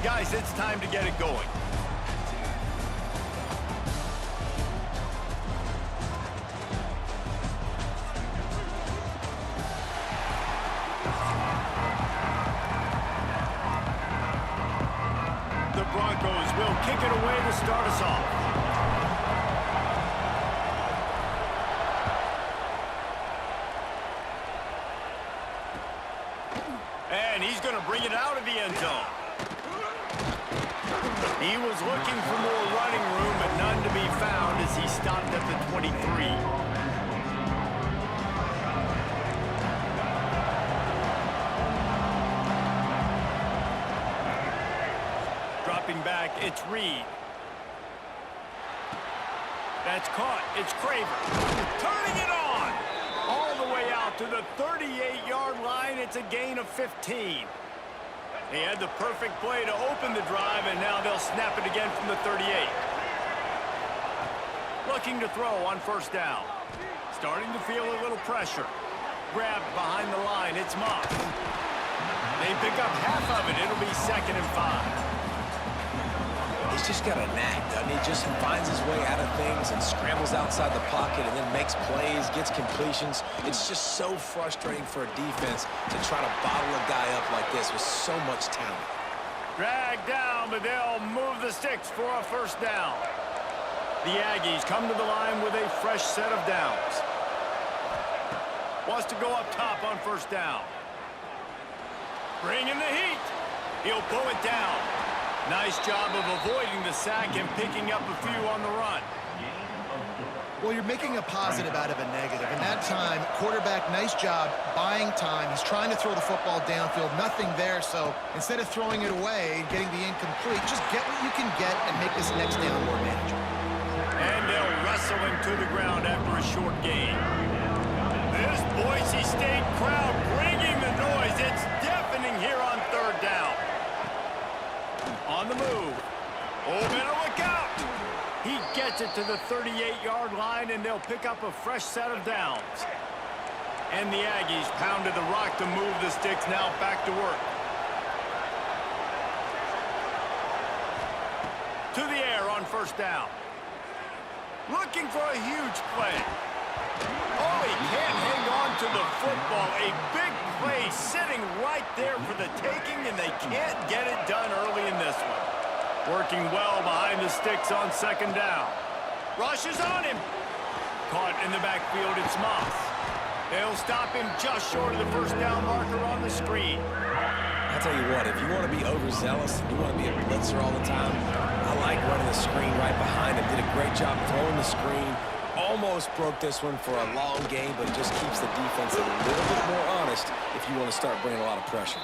Guys, it's time to get it going. The Broncos will kick it away to start us off. And he's going to bring it out of the end zone. He was looking for more running room, but none to be found as he stopped at the 23. Dropping back, it's Reed. That's caught. It's Craver. Turning it on. All the way out to the 38-yard line. It's a gain of 15. They had the perfect play to open the drive, and now they'll snap it again from the 38. Looking to throw on first down. Starting to feel a little pressure. Grabbed behind the line. It's Moss. They pick up half of it. It'll be 2nd and 5. He's just got a knack, doesn't he? Just finds his way out of things and scrambles outside the pocket and then makes plays, gets completions. It's just so frustrating for a defense to try to bottle a guy up like this with so much talent. Dragged down, but they'll move the sticks for a first down. The Aggies come to the line with a fresh set of downs. Wants to go up top on first down. Bring in the heat. He'll pull it down. Nice job of avoiding the sack and picking up a few on the run. Well, you're making a positive out of a negative. And that time, quarterback, nice job buying time. He's trying to throw the football downfield. Nothing there, so instead of throwing it away, getting the incomplete, just get what you can get and make this next down more manageable. And they'll wrestle him to the ground after a short gain. This Boise State crowd bringing the noise. It's deafening here on third down. On the move. Oh, better look out. He gets it to the 38-yard line, and they'll pick up a fresh set of downs. And the Aggies pounded the rock to move the sticks, now back to work. To the air on first down. Looking for a huge play. Oh, he can't hang on to the football. A big play sitting right there for the taking, and they can't get it done early in this one. Working well behind the sticks on second down. Rushes on him. Caught in the backfield, it's Moss. They'll stop him just short of the first down marker on the screen. I'll tell you what, if you want to be overzealous and you want to be a blitzer all the time, I like running the screen right behind him. Did a great job throwing the screen. Almost broke this one for a long game, but it just keeps the defense a little bit more honest if you want to start bringing a lot of pressure.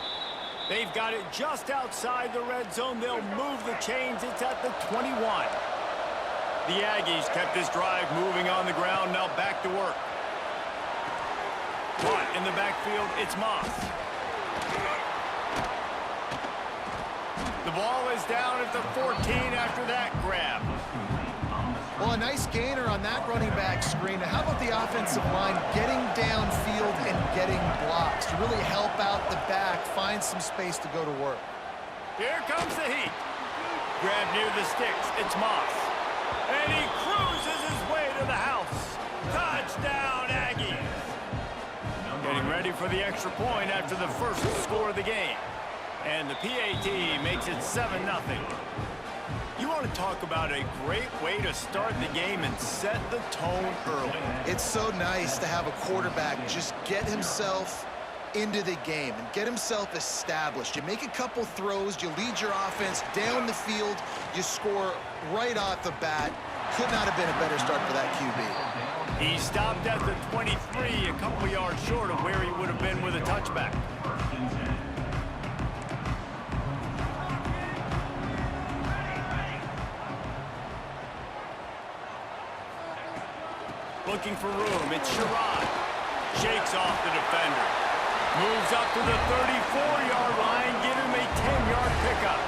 They've got it just outside the red zone. They'll move the chains. It's at the 21. The Aggies kept this drive moving on the ground. Now back to work. Caught in the backfield, it's Moss. The ball is down at the 14 after that grab. Well, a nice gainer on that running back screen. Now, how about the offensive line getting downfield and getting blocks to really help out the back, find some space to go to work? Here comes the heat. Grab near the sticks. It's Moss. And he cruises his way to the house. Touchdown, Aggies. Getting ready for the extra point after the first score of the game. And the PAT makes it 7-0. You want to talk about a great way to start the game and set the tone early. It's so nice to have a quarterback just get himself into the game and get himself established. You make a couple throws, you lead your offense down the field, you score right off the bat. Could not have been a better start for that QB. He stopped at the 23, a couple yards short of where he would have been with a touchback. Looking for room, it's Sherrod. Shakes off the defender. Moves up to the 34-yard line, give him a 10-yard pickup.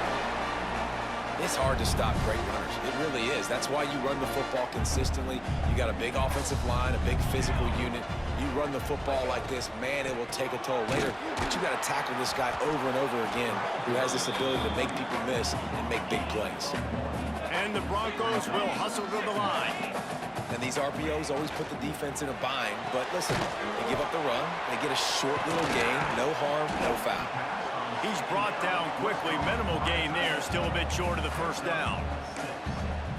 It's hard to stop great runners. It really is. That's why you run the football consistently. You got a big offensive line, a big physical unit. You run the football like this, man, it will take a toll later. But you got to tackle this guy over and over again who has this ability to make people miss and make big plays. And the Broncos will hustle to the line. And these RPOs always put the defense in a bind. But listen, they give up the run. They get a short little gain. No harm, no foul. He's brought down quickly. Minimal gain there. Still a bit short of the first down.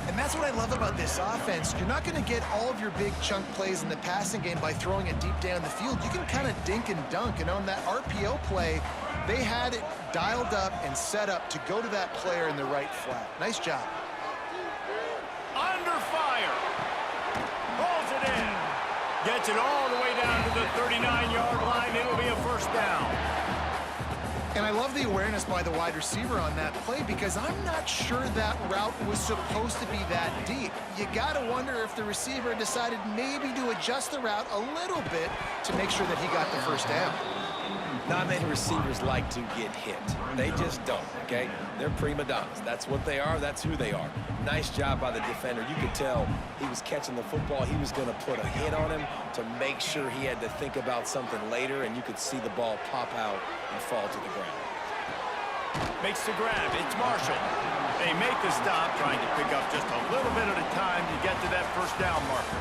And that's what I love about this offense. You're not going to get all of your big chunk plays in the passing game by throwing it deep down the field. You can kind of dink and dunk. And on that RPO play, they had it dialed up and set up to go to that player in the right flat. Nice job. Under fire. Pulls it in. Gets it all the way down to the 39-yard line. It'll be a first down. And I love the awareness by the wide receiver on that play because I'm not sure that route was supposed to be that deep. You got to wonder if the receiver decided maybe to adjust the route a little bit to make sure that he got the first down. Not many receivers like to get hit. They just don't, okay? They're prima donnas. That's what they are. That's who they are. Nice job by the defender. You could tell he was catching the football. He was going to put a hit on him to make sure he had to think about something later, and you could see the ball pop out and fall to the ground. Makes the grab. It's Marshall. They make the stop, trying to pick up just a little bit at a time to get to that first down marker.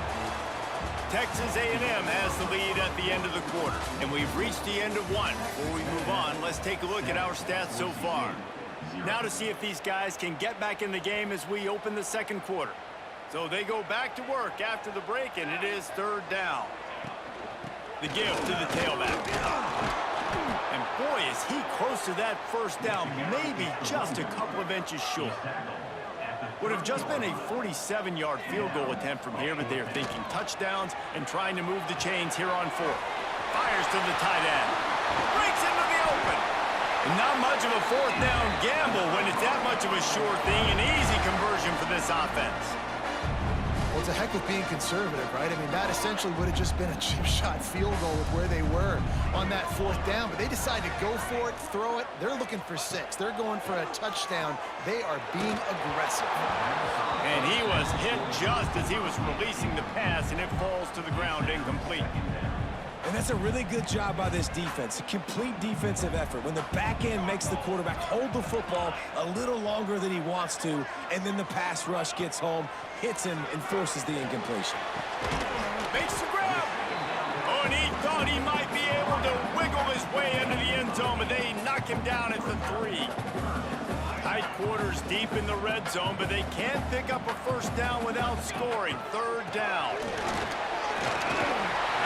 Texas A&M has the lead at the end of the quarter, and we've reached the end of one. Before we move on, let's take a look at our stats so far. Now to see if these guys can get back in the game as we open the second quarter. So they go back to work after the break, and it is third down. The give to the tailback. And boy, is he close to that first down, maybe just a couple of inches short. Would have just been a 47-yard field goal attempt from here, but they're thinking touchdowns and trying to move the chains here on fourth. Fires to the tight end. Breaks into the open. And not much of a fourth down gamble when it's that much of a sure thing. An easy conversion for this offense. Well, it's a heck of being conservative, right? I mean, that essentially would have just been a chip shot field goal with where they were on that fourth down. But they decided to go for it, throw it. They're looking for 6. They're going for a touchdown. They are being aggressive. And he was hit just as he was releasing the pass, and it falls to the ground incomplete. And that's a really good job by this defense, a complete defensive effort. When the back end makes the quarterback hold the football a little longer than he wants to, and then the pass rush gets home, hits him, and forces the incompletion. Makes the grab. Oh, and he thought he might be able to wiggle his way into the end zone, but they knock him down at the 3. Tight quarters deep in the red zone, but they can't pick up a first down without scoring. Third down.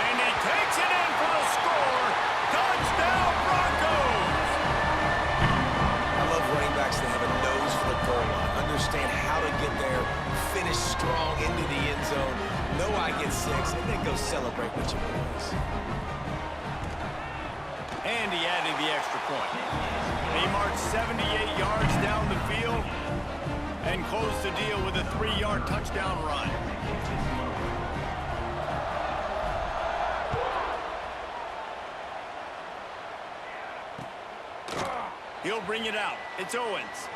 And he takes it in for the score. Touchdown, Broncos! I love running backs that have a nose for the goal line, understand how to get there, finish strong into the end zone, know I get 6, and then go celebrate with your boys. And he added the extra point. He marched 78 yards down the field and closed the deal with a 3-yard touchdown run. He'll bring it out. It's Owens.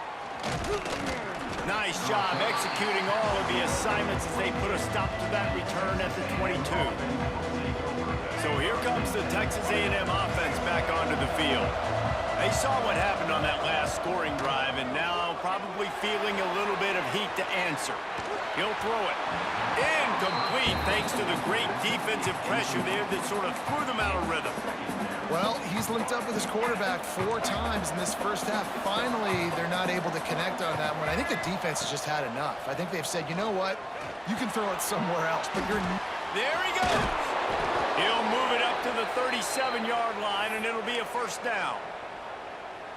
Nice job executing all of the assignments as they put a stop to that return at the 22. So here comes the Texas A&M offense back onto the field. They saw what happened on that last scoring drive, and now probably feeling a little bit of heat to answer. He'll throw it. Incomplete, thanks to the great defensive pressure there that sort of threw them out of rhythm. Well, he's linked up with his quarterback 4 times in this first half. Finally, they're not able to connect on that one. I think the defense has just had enough. I think they've said, you know what? You can throw it somewhere else, but you're... There he goes. He'll move it up to the 37-yard line, and it'll be a first down.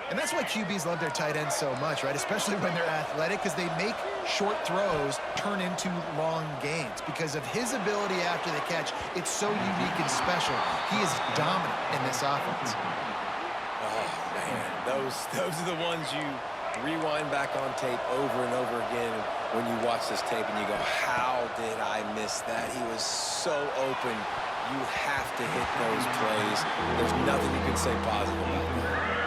And that's why QBs love their tight ends so much, right? Especially when they're athletic, because they make short throws turn into long gains. Because of his ability after the catch, it's so unique and special. He is dominant in this offense. Oh, man. Those are the ones you rewind back on tape over and over again when you watch this tape and you go, how did I miss that? He was so open. You have to hit those plays. There's nothing you can say positive about that.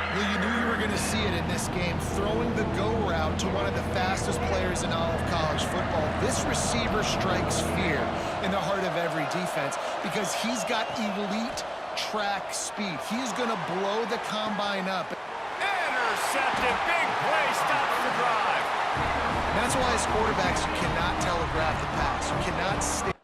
Well, you knew you were going to see it in this game. Throwing the go route out to one of the fastest players in all of college football. This receiver strikes fear in the heart of every defense because he's got elite track speed. He's going to blow the combine up. Intercepted. Big play. Stops the drive. And that's why as quarterbacks, you cannot telegraph the pass. You cannot stay